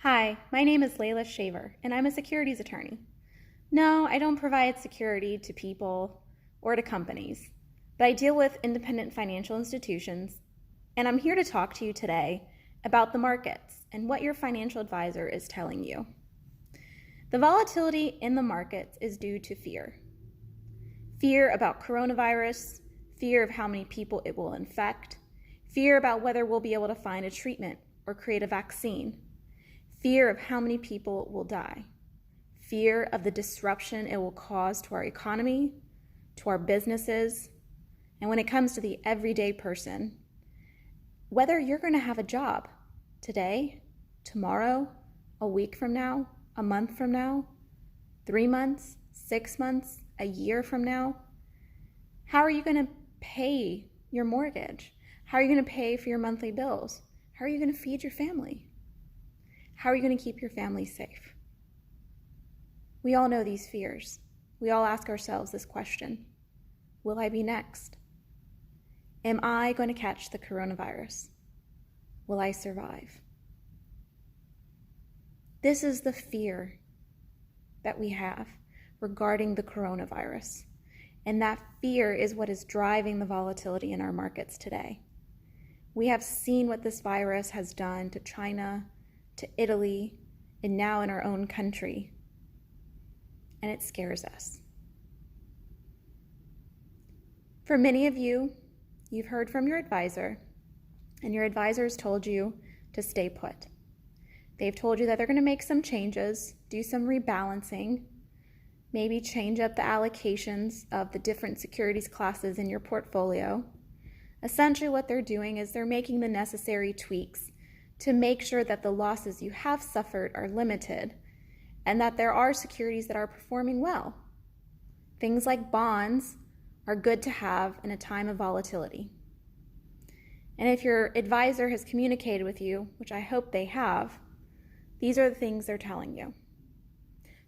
Hi, my name is Layla Shaver, and I'm a securities attorney. No, I don't provide security to people or to companies, but I deal with independent financial institutions, and I'm here to talk to you today about the markets and what your financial advisor is telling you. The volatility in the markets is due to fear. Fear about coronavirus, fear of how many people it will infect, fear about whether we'll be able to find a treatment or create a vaccine, fear of how many people will die, fear of the disruption it will cause to our economy, to our businesses, and when it comes to the everyday person, whether you're going to have a job today, tomorrow, a week from now, a month from now, 3 months, 6 months, a year from now. How are you going to pay your mortgage? How are you going to pay for your monthly bills? How are you going to feed your family? How are you going to keep your family safe? We all know these fears. We all ask ourselves this question: will I be next? Am I going to catch the coronavirus? Will I survive? This is the fear that we have regarding the coronavirus. And that fear is what is driving the volatility in our markets today. We have seen what this virus has done to China, to Italy, and now in our own country. And it scares us. For many of you, you've heard from your advisor, and your advisor has told you to stay put. They've told you that they're going to make some changes, do some rebalancing, maybe change up the allocations of the different securities classes in your portfolio. Essentially what they're doing is they're making the necessary tweaks to make sure that the losses you have suffered are limited and that there are securities that are performing well. Things like bonds are good to have in a time of volatility. And if your advisor has communicated with you, which I hope they have, these are the things they're telling you.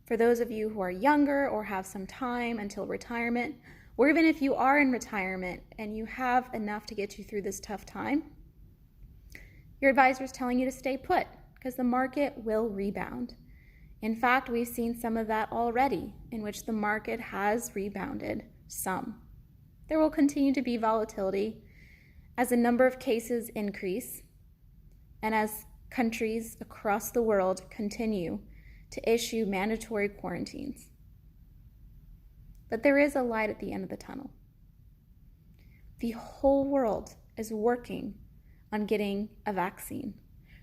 For those of you who are younger or have some time until retirement, or even if you are in retirement and you have enough to get you through this tough time, your advisor is telling you to stay put because the market will rebound. In fact, we've seen some of that already, in which the market has rebounded some. There will continue to be volatility as the number of cases increase and as countries across the world continue to issue mandatory quarantines. But there is a light at the end of the tunnel. The whole world is working on getting a vaccine.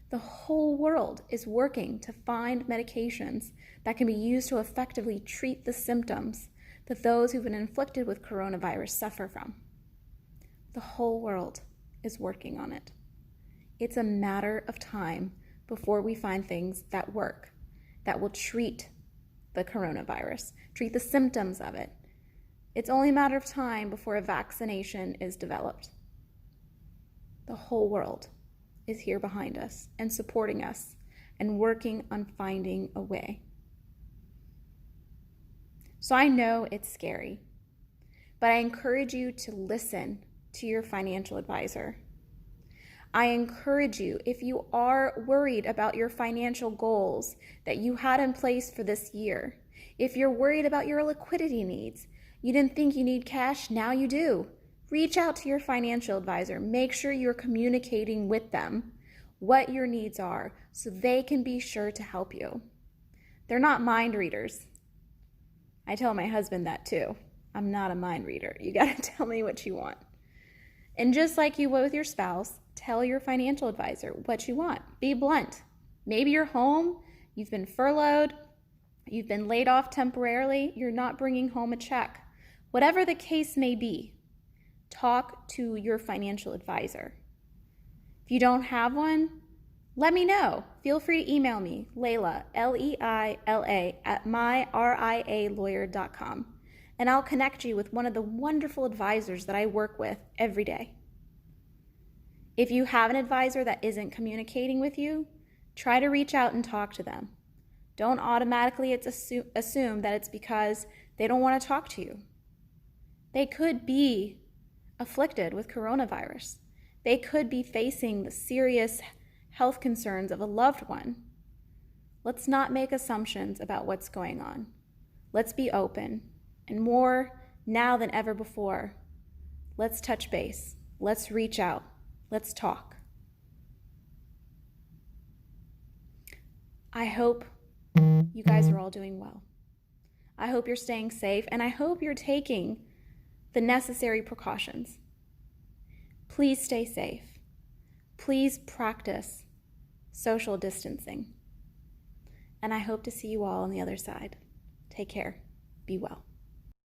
The whole world is working to find medications that can be used to effectively treat the symptoms that those who've been inflicted with coronavirus suffer from. The whole world is working on it. It's a matter of time before we find things that work, that will treat the coronavirus, treat the symptoms of it. It's only a matter of time before a vaccination is developed. The whole world is here behind us and supporting us and working on finding a way. So I know it's scary, but I encourage you to listen to your financial advisor. I encourage you, if you are worried about your financial goals that you had in place for this year, if you're worried about your liquidity needs, you didn't think you need cash, now you do. Reach out to your financial advisor. Make sure you're communicating with them what your needs are so they can be sure to help you. They're not mind readers. I tell my husband that too. I'm not a mind reader. You got to tell me what you want. And just like you would with your spouse, tell your financial advisor what you want. Be blunt. Maybe you're home, you've been furloughed, you've been laid off temporarily, you're not bringing home a check. Whatever the case may be, talk to your financial advisor. If you don't have one, let me know. Feel free to email me, Layla, Leila, at myrialawyer.com. And I'll connect you with one of the wonderful advisors that I work with every day. If you have an advisor that isn't communicating with you, try to reach out and talk to them. Don't automatically assume that it's because they don't want to talk to you. They could be afflicted with coronavirus. They could be facing the serious health concerns of a loved one. Let's not make assumptions about what's going on. Let's be open, and more now than ever before, let's touch base. Let's reach out. Let's talk. I hope you guys are all doing well. I hope you're staying safe, and I hope you're taking the necessary precautions. Please stay safe. Please practice social distancing. And I hope to see you all on the other side. Take care. Be well.